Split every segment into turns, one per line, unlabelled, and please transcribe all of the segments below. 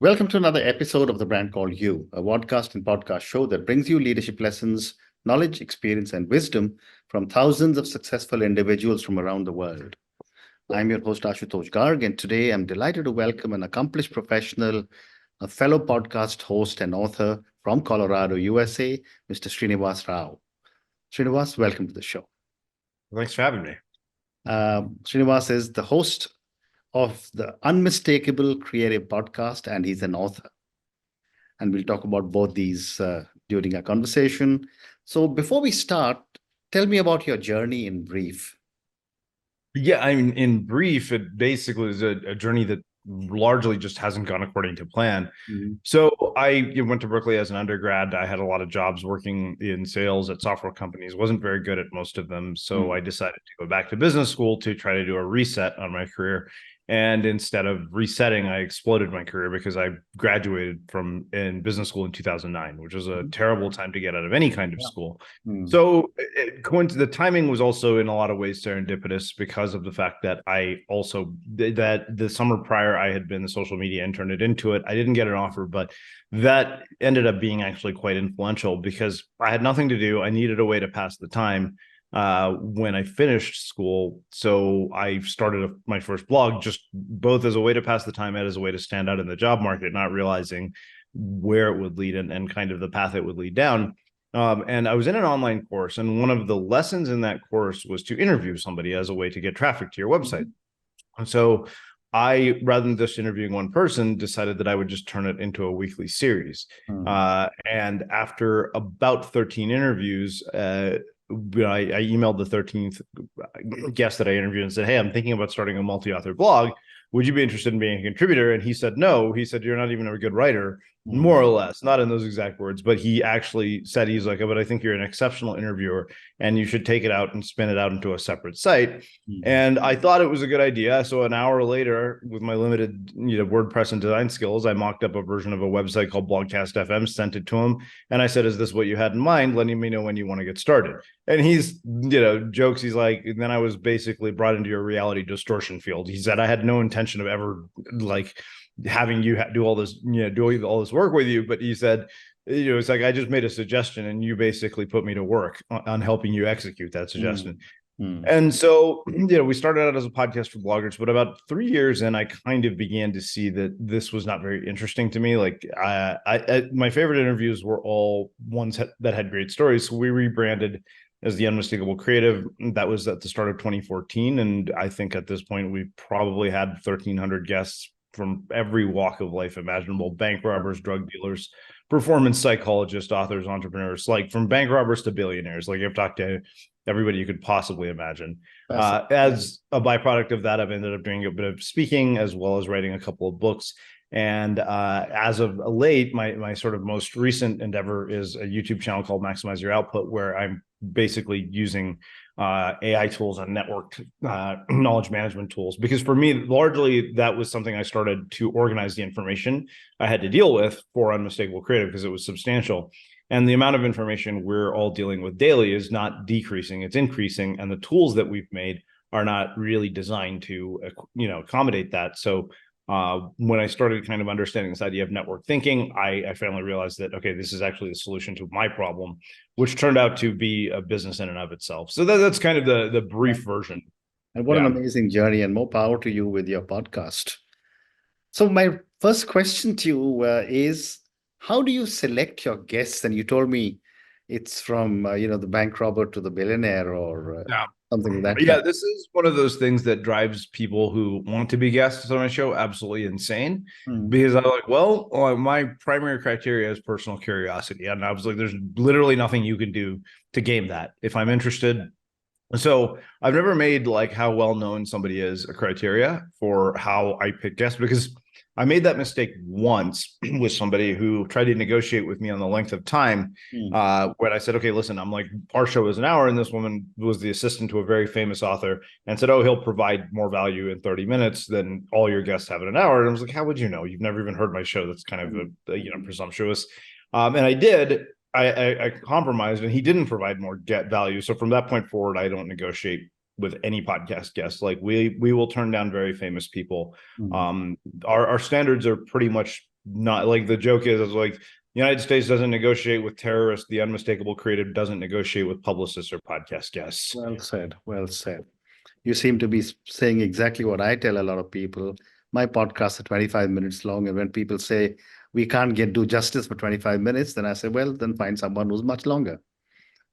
Welcome to another episode of The Brand Called You, a podcast and podcast show that brings you leadership lessons, knowledge, experience, and wisdom from thousands of successful individuals from around the world. I'm your host, Ashutosh Garg, and today I'm delighted to welcome an accomplished professional, a fellow podcast host and author from Colorado, USA, Mr. Srinivas Rao. Srinivas, welcome to the show.
Thanks for having me.
Srinivas is the host of the Unmistakable creative podcast, and he's an author. And we'll talk about both these during our conversation. So before we start, tell me about your journey in brief.
Yeah, I mean, in brief, it basically is a journey that largely just hasn't gone according to plan.
Mm-hmm.
So I went to Berkeley as an undergrad. I had a lot of jobs working in sales at software companies, wasn't very good at most of them. So I decided to go back to business school to try to do a reset on my career. And instead of resetting, I exploded my career because I graduated in business school in 2009, which was a terrible time to get out of any kind of school. So the timing was also in a lot of ways serendipitous because of the fact that that the summer prior, I had been the social media intern at Intuit. I didn't get an offer, but that ended up being actually quite influential because I had nothing to do. I needed a way to pass the time when I finished school. So I started my first blog just both as a way to pass the time and as a way to stand out in the job market, not realizing where it would lead and kind of the path it would lead down. And I was in an online course, and one of the lessons in that course was to interview somebody as a way to get traffic to your website. And so I, rather than just interviewing one person, decided that I would just turn it into a weekly series. And after about 13 interviews, I emailed the 13th guest that I interviewed and said, "Hey, I'm thinking about starting a multi-author blog. Would you be interested in being a contributor?" And he said, "No." He said, "You're not even a good writer," more or less, not in those exact words, but he actually said, he's like, "But I think you're an exceptional interviewer and you should take it out and spin it out into a separate site." And I thought it was a good idea. So an hour later, with my limited WordPress and design skills, I mocked up a version of a website called Blogcast FM, sent it to him. And I said, "Is this what you had in mind? Letting me know when you want to get started." And he's, jokes. He's like, and then I was basically brought into your reality distortion field. He said, "I had no intention of ever having you do all this, doing all this work with you." But he said, it's like, "I just made a suggestion and you basically put me to work on helping you execute that suggestion." And so, we started out as a podcast for bloggers, but about 3 years in, I kind of began to see that this was not very interesting to me. Like my favorite interviews were all ones that had great stories. So we rebranded as the Unmistakable Creative. That was at the start of 2014. And I think at this point, we probably had 1,300 guests from every walk of life imaginable: bank robbers, drug dealers, performance psychologists, authors, entrepreneurs, like from bank robbers to billionaires. Like I've talked to everybody you could possibly imagine. As a byproduct of that, I've ended up doing a bit of speaking as well as writing a couple of books. And as of late, my sort of most recent endeavor is a YouTube channel called Maximize Your Output, where I'm basically using AI tools and networked knowledge management tools. Because for me, largely, that was something I started to organize the information I had to deal with for Unmistakable Creative because it was substantial. And the amount of information we're all dealing with daily is not decreasing, it's increasing. And the tools that we've made are not really designed to, accommodate that. So when I started kind of understanding this idea of network thinking, I finally realized that, okay, this is actually the solution to my problem, which turned out to be a business in and of itself. So that's kind of the brief version.
And what an amazing journey, and more power to you with your podcast. So my first question to you is, how do you select your guests? And you told me it's from, the bank robber to the billionaire or something like that.
Yeah, this is one of those things that drives people who want to be guests on my show absolutely insane. Because I'm like, well, my primary criteria is personal curiosity. And I was like, there's literally nothing you can do to game that if I'm interested. So I've never made like how well known somebody is a criteria for how I pick guests, because I made that mistake once with somebody who tried to negotiate with me on the length of time. When I said, "Okay, listen, I'm like, our show is an hour," and this woman was the assistant to a very famous author and said, "Oh, he'll provide more value in 30 minutes than all your guests have in an hour." And I was like, "How would you know? You've never even heard my show." That's kind of presumptuous. And I did. I compromised, and he didn't provide more value. So from that point forward, I don't negotiate with any podcast guests. Like we will turn down very famous people. Our standards are pretty much not like the joke is like the United States doesn't negotiate with terrorists. The Unmistakable creative doesn't negotiate with publicists or podcast guests.
Well said. Well said. You seem to be saying exactly what I tell a lot of people. My podcasts are 25 minutes long. And when people say we can't do justice for 25 minutes, then I say, well, then find someone who's much longer.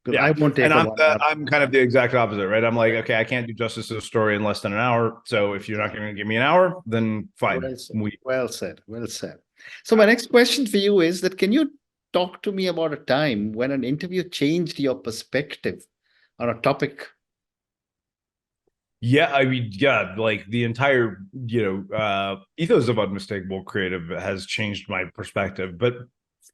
Because I
Yeah,
won't take
and
a 1 hour.
I'm kind of the exact opposite, right? I'm like, okay, I can't do justice to the story in less than an hour. So if you're not going to give me an hour, then fine.
Well said. Well said. Well said. So my next question for you is that can you talk to me about a time when an interview changed your perspective on a topic?
Yeah, I mean, yeah, like the entire, ethos of Unmistakable Creative has changed my perspective. But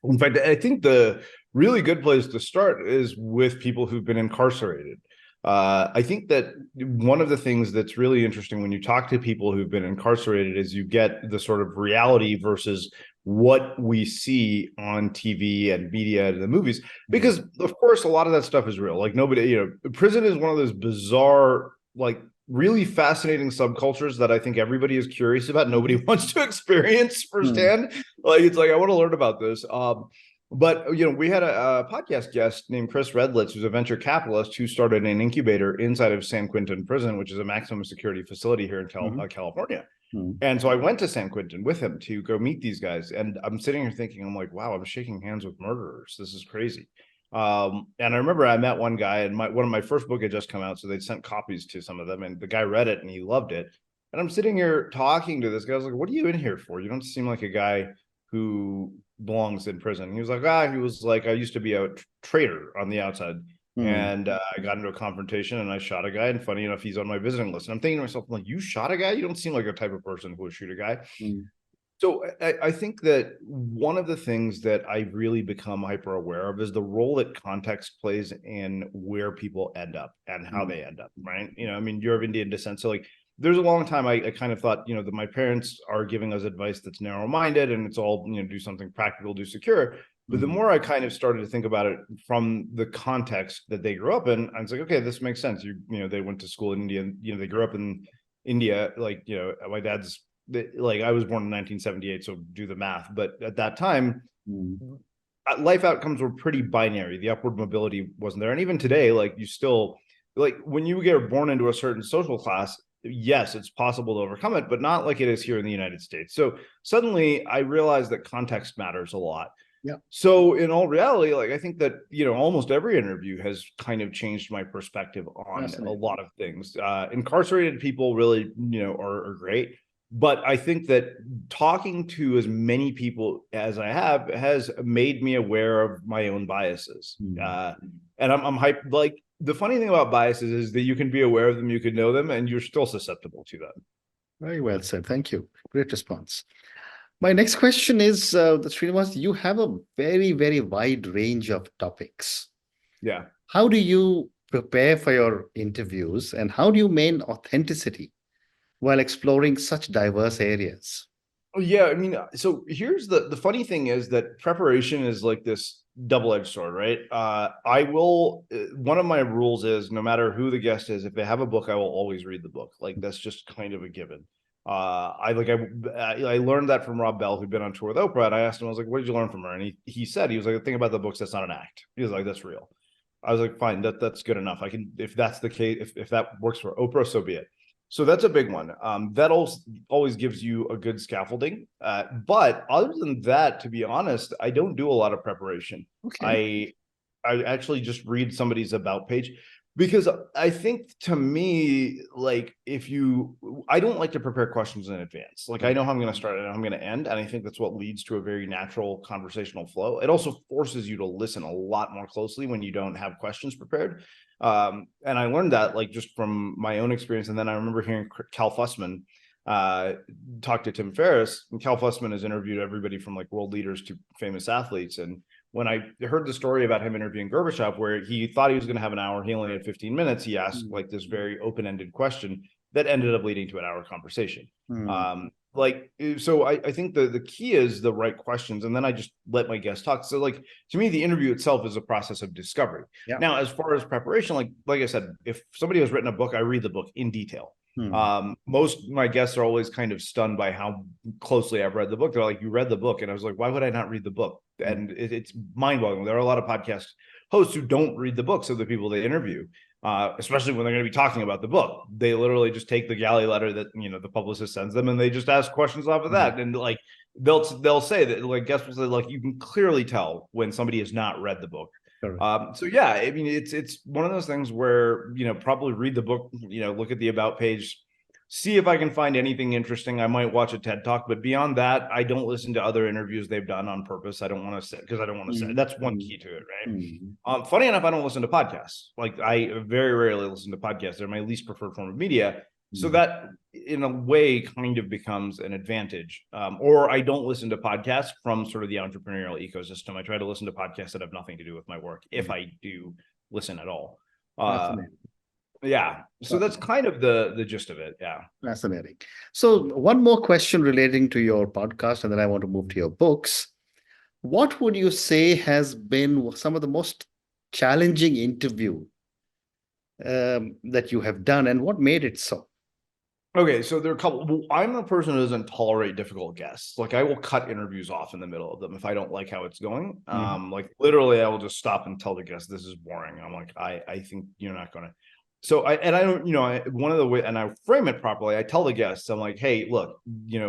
in fact, I think the really good place to start is with people who've been incarcerated. I think that one of the things that's really interesting when you talk to people who've been incarcerated is you get the sort of reality versus what we see on TV and media and the movies, because of course a lot of that stuff is real. Like nobody, prison is one of those bizarre, like really fascinating subcultures that I think everybody is curious about. Nobody wants to experience firsthand. Like it's like I want to learn about this. But we had a podcast guest named Chris Redlitz, who's a venture capitalist who started an incubator inside of San Quentin Prison, which is a maximum security facility here in California. And so I went to San Quentin with him to go meet these guys. And I'm sitting here thinking, I'm like, wow, I'm shaking hands with murderers. This is crazy. And I remember I met one guy, and one of my first book had just come out, so they'd sent copies to some of them, and the guy read it and he loved it. And I'm sitting here talking to this guy. I was like, "What are you in here for? You don't seem like a guy who belongs in prison." He was like, I used to be a traitor on the outside, and I got into a confrontation and I shot a guy. And funny enough, he's on my visiting list. And I'm thinking to myself, like, you shot a guy? You don't seem like a type of person who would shoot a guy. So I think that one of the things that I've really become hyper aware of is the role that context plays in where people end up and how they end up, right? I mean, you're of Indian descent. So like there's a long time I kind of thought, that my parents are giving us advice that's narrow-minded and it's all, do something practical, do secure. But the more I kind of started to think about it from the context that they grew up in, I was like, okay, this makes sense. They went to school in India, they grew up in India. Like, my dad's, like I was born in 1978, so do the math. But at that time, life outcomes were pretty binary. The upward mobility wasn't there. And even today, like you still, like when you get born into a certain social class, yes, it's possible to overcome it, but not like it is here in the United States. So suddenly I realized that context matters a lot. Yeah. So in all reality, like I think that, almost every interview has kind of changed my perspective on a lot of things. Incarcerated people really, are great. But I think that talking to as many people as I have has made me aware of my own biases. And I'm hyped. Like the funny thing about biases is that you can be aware of them, you can know them, and you're still susceptible to them.
Very well said. Thank you. Great response. My next question is, Srinivas, you have a very, very wide range of topics.
Yeah.
How do you prepare for your interviews and how do you maintain authenticity while exploring such diverse areas?
Oh, yeah. I mean, so here's the funny thing is that preparation is like this double-edged sword, right? One of my rules is no matter who the guest is, if they have a book, I will always read the book. Like that's just kind of a given. I learned that from Rob Bell, who'd been on tour with Oprah, and I asked him, I was like, what did you learn from her? And he said, he was like, the thing about the books, that's not an act. He was like, that's real. I was like, fine, that's good enough. I can, if that's the case, if that works for Oprah, so be it. So that's a big one. That always gives you a good scaffolding. But other than that, to be honest, I don't do a lot of preparation. Okay. I actually just read somebody's about page because I think to me, like I don't like to prepare questions in advance. Like I know how I'm going to start and how I'm going to end. And I think that's what leads to a very natural conversational flow. It also forces you to listen a lot more closely when you don't have questions prepared. And I learned that like just from my own experience. And then I remember hearing Cal Fussman talk to Tim Ferriss, and Cal Fussman has interviewed everybody from like world leaders to famous athletes. And when I heard the story about him interviewing Gorbachev, where he thought he was going to have an hour, he only had 15 minutes. He asked like this very open-ended question that ended up leading to an hour conversation. So I think the key is the right questions. And then I just let my guests talk. So like, to me, the interview itself is a process of discovery. Yeah. Now, as far as preparation, like I said, if somebody has written a book, I read the book in detail. Most of my guests are always kind of stunned by how closely I've read the book. They're like, "You read the book?" And I was like, "Why would I not read the book?" And it's mind-boggling. There are a lot of podcast hosts who don't read the books of the people they interview, especially when they're going to be talking about the book. They literally just take the galley letter that the publicist sends them, and they just ask questions off of that. And like they'll say that, like, guests will say, like, you can clearly tell when somebody has not read the book. So yeah, I mean, it's one of those things where, probably read the book, look at the about page, see if I can find anything interesting. I might watch a TED talk, but beyond that, I don't listen to other interviews they've done on purpose. I don't want to say, because I don't want to say. That's one key to it, right? Funny enough, I don't listen to podcasts. Like, I very rarely listen to podcasts. They're my least preferred form of media. So that, in a way, kind of becomes an advantage. Or I don't listen to podcasts from sort of the entrepreneurial ecosystem. I try to listen to podcasts that have nothing to do with my work, if I do listen at all. Yeah. So that's kind of the gist of it. Yeah.
Fascinating. So one more question relating to your podcast, and then I want to move to your books. What would you say has been some of the most challenging interview that you have done, and what made it so?
Okay, so there are a couple. I'm a person who doesn't tolerate difficult guests. Like, I will cut interviews off in the middle of them if I don't like how it's going. Like, literally, I will just stop and tell the guest, "This is boring." I'm like, I think you're not going to. So I don't, one of the way, and I frame it properly. I tell the guests, I'm like, "Hey, look,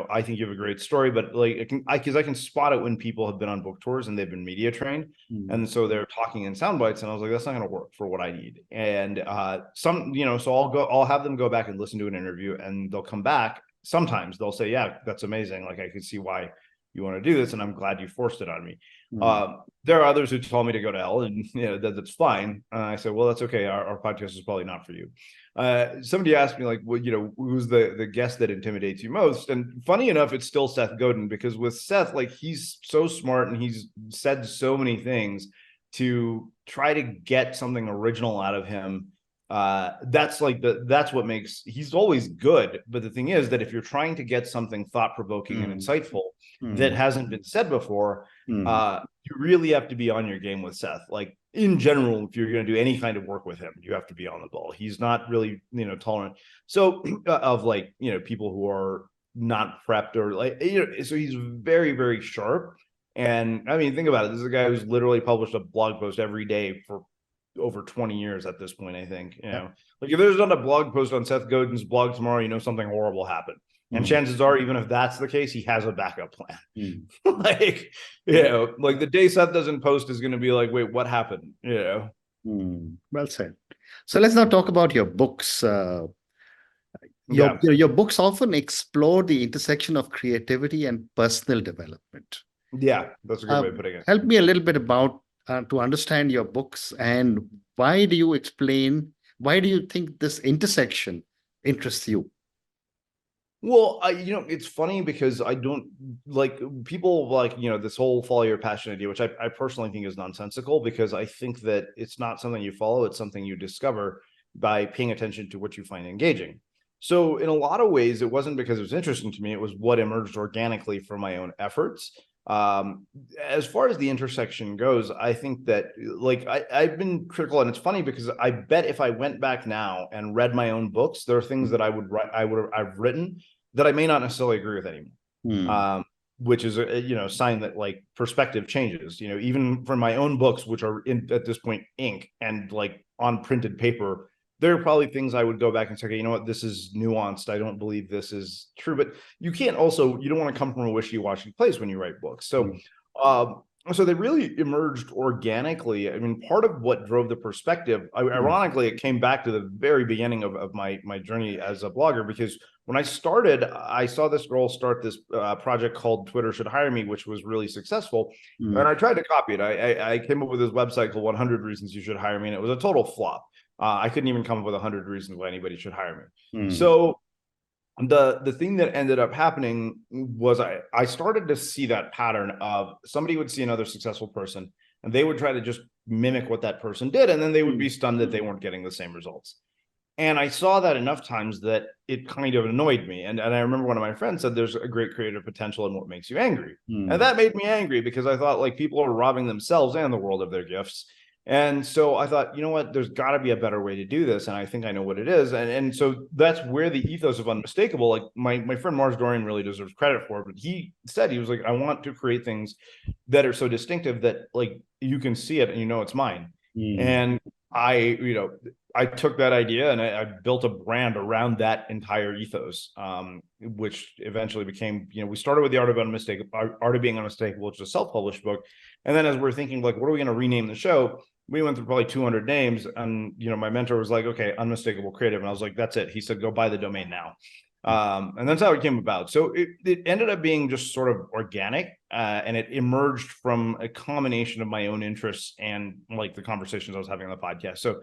I think you have a great story, but like, I can spot it when people have been on book tours and they've been media trained, and so they're talking in sound bites, and I was like, that's not going to work for what I need." And so I'll have them go back and listen to an interview, and they'll come back. Sometimes they'll say, "Yeah, that's amazing. Like, I could see why you want to do this, and I'm glad you forced it on me." There are others who told me to go to hell, and that's fine. I said, "Well, that's okay. Our podcast is probably not for you." Somebody asked me, like, well, who's the guest that intimidates you most? And funny enough, it's still Seth Godin, because with Seth, like, he's so smart and he's said so many things to try to get something original out of him. That's what makes, he's always good. But the thing is that if you're trying to get something thought-provoking and insightful that hasn't been said before, you really have to be on your game with Seth. Like, in general, if you're going to do any kind of work with him, you have to be on the ball. He's not really, tolerant. So of people who are not prepped, or so he's very, very sharp. And I mean, think about it. This is a guy who's literally published a blog post every day for over 20 years at this point, I think. Like, if there's not a blog post on Seth Godin's blog tomorrow, something horrible happened. And chances are, even if that's the case, he has a backup plan. Like, like the day Seth doesn't post is going to be like, wait, what happened?
Well said. So let's now talk about your books. Your books often explore the intersection of creativity and personal development.
Yeah, that's a good way of putting it.
Help me a little bit about to understand your books, and why do you think this intersection interests you?
Well, it's funny because I don't like people like, this whole follow your passion idea, which I personally think is nonsensical, because I think that it's not something you follow. It's something you discover by paying attention to what you find engaging. So in a lot of ways, it wasn't because it was interesting to me. It was what emerged organically from my own efforts. As far as the intersection goes, I think that, like, I've been critical, and it's funny because I bet if I went back now and read my own books, there are things that I've written that I may not necessarily agree with anymore. Which is a sign that, like, perspective changes. Even for my own books, which are at this point ink and like on printed paper, there are probably things I would go back and say, okay, you know what, this is nuanced. I don't believe this is true. But you don't want to come from a wishy-washy place when you write books. So, so they really emerged organically. I mean, part of what drove the perspective, ironically, it came back to the very beginning of my journey as a blogger, because when I started, I saw this girl start this project called Twitter Should Hire Me, which was really successful. And I tried to copy it. I came up with this website called 100 Reasons You Should Hire Me, and it was a total flop. I couldn't even come up with 100 reasons why anybody should hire me. So the thing that ended up happening was I started to see that pattern of somebody would see another successful person, and they would try to just mimic what that person did, and then they would be stunned that they weren't getting the same results. And I saw that enough times that it kind of annoyed me. And I remember one of my friends said, there's a great creative potential in what makes you angry. And that made me angry, because I thought, like, people are robbing themselves and the world of their gifts. And so I thought, you know what, there's got to be a better way to do this. And I think I know what it is. And so that's where the ethos of Unmistakable, like my friend Mars Dorian really deserves credit for it. But he said, he was like, I want to create things that are so distinctive that like you can see it and you know it's mine. And I took that idea and I built a brand around that entire ethos, which eventually became, we started with the Art of Being Unmistakable, which is a self-published book. And then as we're thinking, like, what are we going to rename the show? We went through probably 200 names. And, my mentor was like, okay, Unmistakable Creative. And I was like, that's it. He said, go buy the domain now. And that's how it came about. So it ended up being just sort of organic, and it emerged from a combination of my own interests and like the conversations I was having on the podcast. So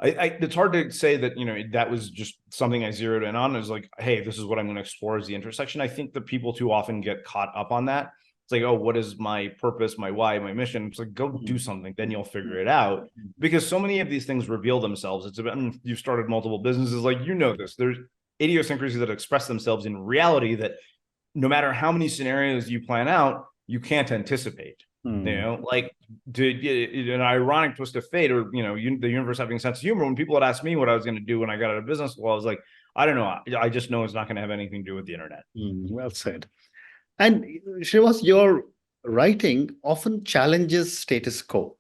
it's hard to say that, that was just something I zeroed in on. It was like, hey, this is what I'm going to explore as the intersection. I think that people too often get caught up on that. It's like, oh, what is my purpose, my why, my mission? It's like, go do something, then you'll figure it out. Because so many of these things reveal themselves. It's about, you've started multiple businesses, like, this, there's idiosyncrasies that express themselves in reality that no matter how many scenarios you plan out, you can't anticipate. Like an ironic twist of fate, or the universe having a sense of humor. When people had asked me what I was going to do when I got out of business school, I was like, I don't know. I just know it's not going to have anything to do with the internet.
Well said. And Srinivas, your writing often challenges status quo.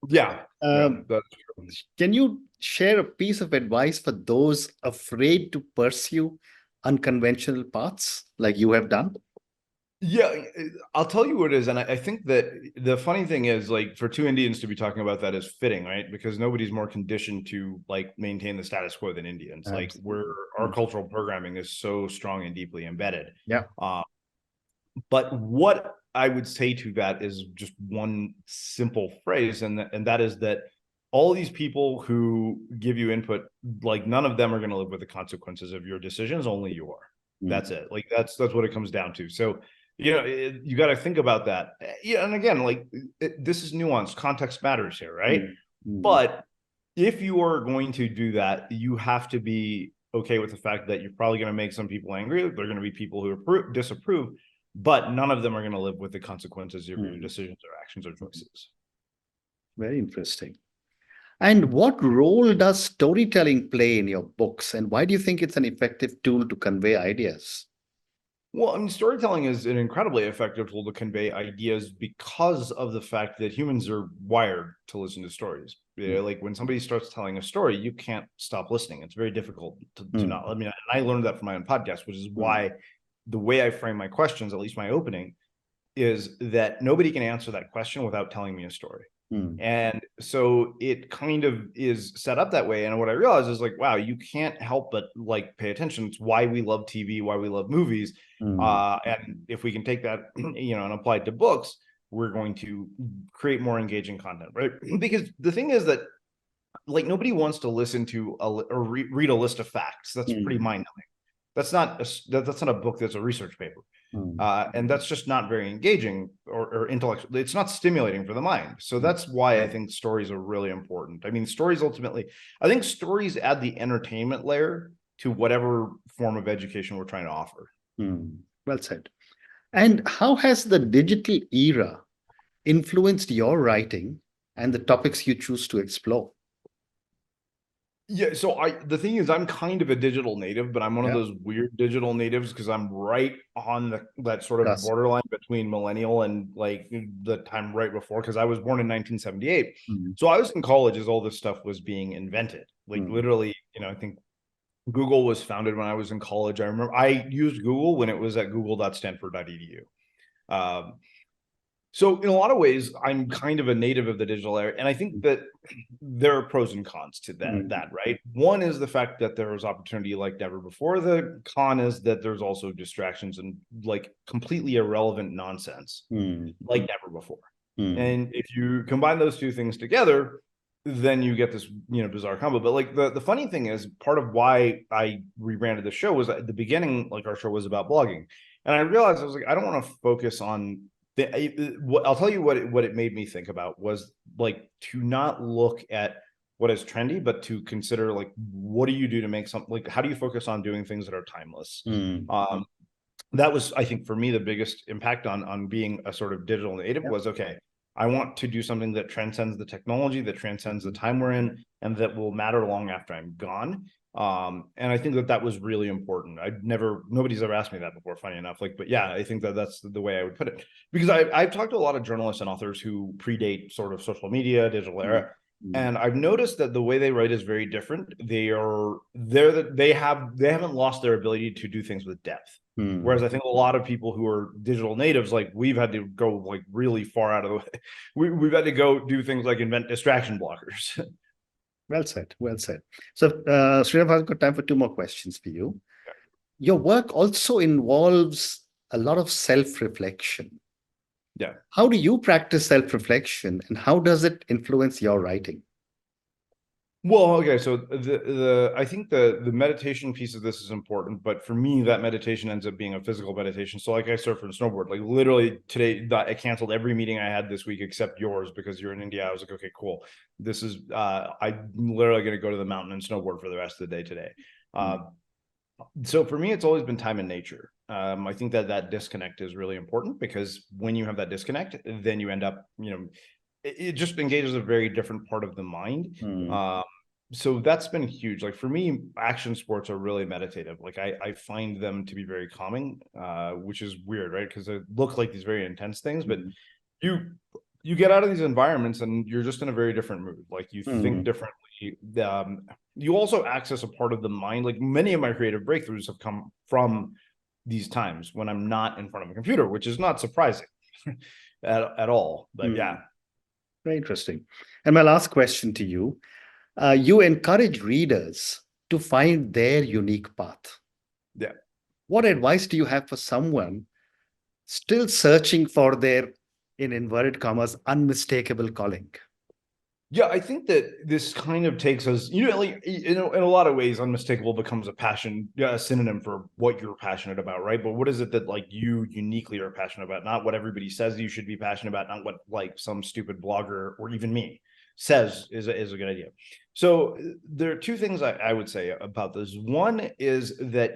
Yeah.
Can you share a piece of advice for those afraid to pursue unconventional paths like you have done?
Yeah, I'll tell you what it is. And I think that the funny thing is, like, for two Indians to be talking about that is fitting, right? Because nobody's more conditioned to like maintain the status quo than Indians. Absolutely. Like our cultural programming is so strong and deeply embedded.
Yeah.
But what I would say to that is just one simple phrase. And that is that all these people who give you input, like none of them are going to live with the consequences of your decisions. Only you are. That's it. Like that's what it comes down to. So, you got to think about that. Yeah. And again, like this is nuanced. Context matters here, right? But if you are going to do that, you have to be okay with the fact that you're probably going to make some people angry. There are going to be people who disapprove, but none of them are going to live with the consequences of your decisions or actions or choices.
Very interesting. And what role does storytelling play in your books? And why do you think it's an effective tool to convey ideas?
Well, I mean, storytelling is an incredibly effective tool to convey ideas because of the fact that humans are wired to listen to stories. Like when somebody starts telling a story, you can't stop listening. It's very difficult to not. I mean, I learned that from my own podcast, which is why the way I frame my questions, at least my opening, is that nobody can answer that question without telling me a story. And so it kind of is set up that way. And what I realized is like, wow, you can't help but like pay attention. It's why we love TV, why we love movies. And if we can take that, and apply it to books, we're going to create more engaging content, right? Because the thing is that like nobody wants to listen to or read a list of facts. That's pretty mind-numbing. That's not a book. That's a research paper. And that's just not very engaging or intellectual. It's not stimulating for the mind. So that's why I think stories are really important. I mean, stories ultimately, I think stories add the entertainment layer to whatever form of education we're trying to offer.
Well said. And how has the digital era influenced your writing and the topics you choose to explore?
Yeah, so the thing is, I'm kind of a digital native, but I'm one of those weird digital natives because I'm right on that sort of borderline between millennial and like the time right before, because I was born in 1978. So I was in college as all this stuff was being invented. Like literally, I think Google was founded when I was in college. I remember I used Google when it was at google.stanford.edu. So in a lot of ways, I'm kind of a native of the digital era. And I think that there are pros and cons to that, right? One is the fact that there was opportunity like never before. The con is that there's also distractions and like completely irrelevant nonsense like never before. And if you combine those two things together, then you get this, bizarre combo. But like the funny thing is, part of why I rebranded the show was at the beginning, like our show was about blogging. And I realized I was like, I don't want to focus on I'll tell you what it made me think about was like to not look at what is trendy, but to consider like, what do you do to make something, like, how do you focus on doing things that are timeless? That was, I think, for me, the biggest impact on being a sort of digital native was, okay, I want to do something that transcends the technology, that transcends the time we're in, and that will matter long after I'm gone. And I think that was really important. Nobody's ever asked me that before, funny enough. But yeah, I think that's the way I would put it, because I've talked to a lot of journalists and authors who predate sort of social media, digital era. And I've noticed that the way they write is very different. They haven't lost their ability to do things with depth. Whereas I think a lot of people who are digital natives, we've had to go really far out of the way. We've had to go do things like invent distraction blockers.
Well said. Well said. So, Srinivas, I've got time for two more questions for you. Your work also involves a lot of self-reflection.
Yeah.
How do you practice self-reflection, and how does it influence your writing?
Well, okay, so I think the meditation piece of this is important, but for me, that meditation ends up being a physical meditation. So I surf and snowboard. Literally today, I canceled every meeting I had this week except yours because you're in India. I was like, okay, cool. This is I'm literally going to go to the mountain and snowboard for the rest of the day today. So for me, it's always been time in nature. I think that disconnect is really important, because when you have that disconnect, then you end up, it just engages a very different part of the mind. So that's been huge. For me, action sports are really meditative. I find them to be very calming, which is weird, right? Because they look like these very intense things, but you get out of these environments and you're just in a very different mood. You think differently. You also access a part of the mind. Many of my creative breakthroughs have come from these times when I'm not in front of a computer, which is not surprising at all. But yeah.
Very interesting. And my last question to you, you encourage readers to find their unique path.
Yeah.
What advice do you have for someone still searching for their, in inverted commas, unmistakable calling?
Yeah, I think that this kind of takes us, in a lot of ways, unmistakable becomes a synonym for what you're passionate about, right? But what is it that you uniquely are passionate about? Not what everybody says you should be passionate about, not what some stupid blogger or even me says is a good idea. So there are two things I would say about this. One is that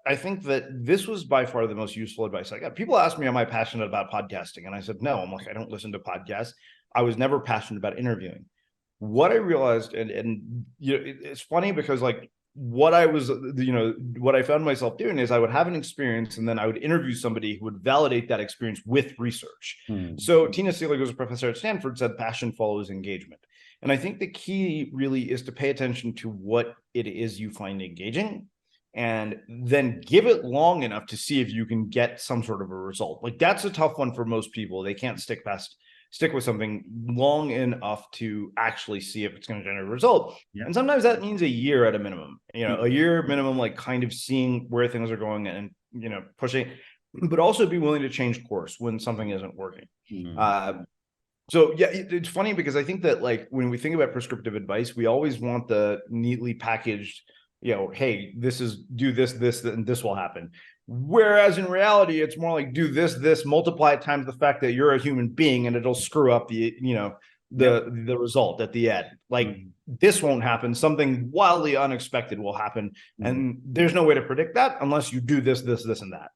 I think that this was by far the most useful advice I got. People ask me, am I passionate about podcasting? And I said, no. I'm I don't listen to podcasts. I was never passionate about interviewing. What I realized, and it's funny because what I found myself doing is I would have an experience and then I would interview somebody who would validate that experience with research. So Tina Seelig, who's a professor at Stanford, said passion follows engagement. And I think the key really is to pay attention to what it is you find engaging, and then give it long enough to see if you can get some sort of a result. That's a tough one for most people. They can't stick with something long enough to actually see if it's going to generate a result. Yeah. And sometimes that means a year at a minimum, a year minimum, kind of seeing where things are going and, pushing, but also be willing to change course when something isn't working. So yeah, it's funny because I think that when we think about prescriptive advice, we always want the neatly packaged, hey, do this, and this will happen. Whereas in reality, it's more do this, multiply it times the fact that you're a human being, and it'll screw up the result at the end. This won't happen. Something wildly unexpected will happen. And there's no way to predict that unless you do this, and that.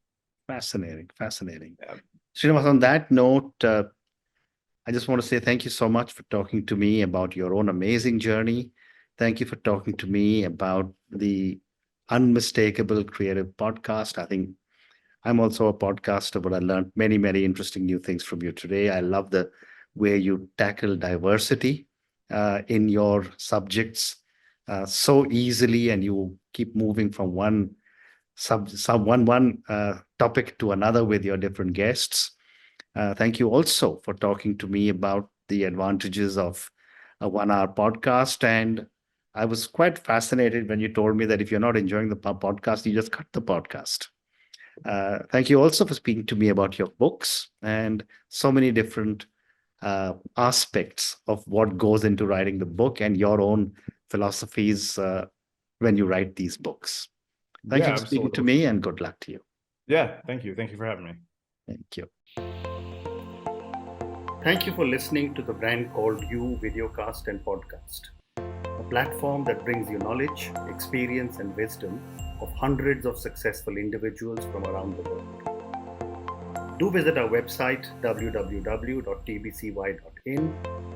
Fascinating. Yeah. Srinivas, on that note, I just want to say thank you so much for talking to me about your own amazing journey. Thank you for talking to me about the Unmistakable Creative Podcast. I think I'm also a podcaster, but I learned many, many interesting new things from you today. I love the way you tackle diversity in your subjects so easily, and you keep moving from one topic to another with your different guests. Thank you also for talking to me about the advantages of a 1-hour podcast. And I was quite fascinated when you told me that if you're not enjoying the podcast, you just cut the podcast. Thank you also for speaking to me about your books and so many different aspects of what goes into writing the book and your own philosophies when you write these books. Thank you for speaking to me, and good luck to you.
Yeah, thank you. Thank you for having me.
Thank you. Thank you for listening to the Brand Called You videocast and podcast, a platform that brings you knowledge, experience, and wisdom of hundreds of successful individuals from around the world. Do visit our website www.tbcy.in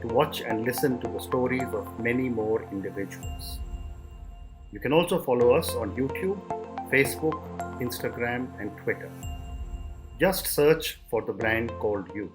to watch and listen to the stories of many more individuals. You can also follow us on YouTube, Facebook, Instagram, and Twitter. Just search for the brand called You.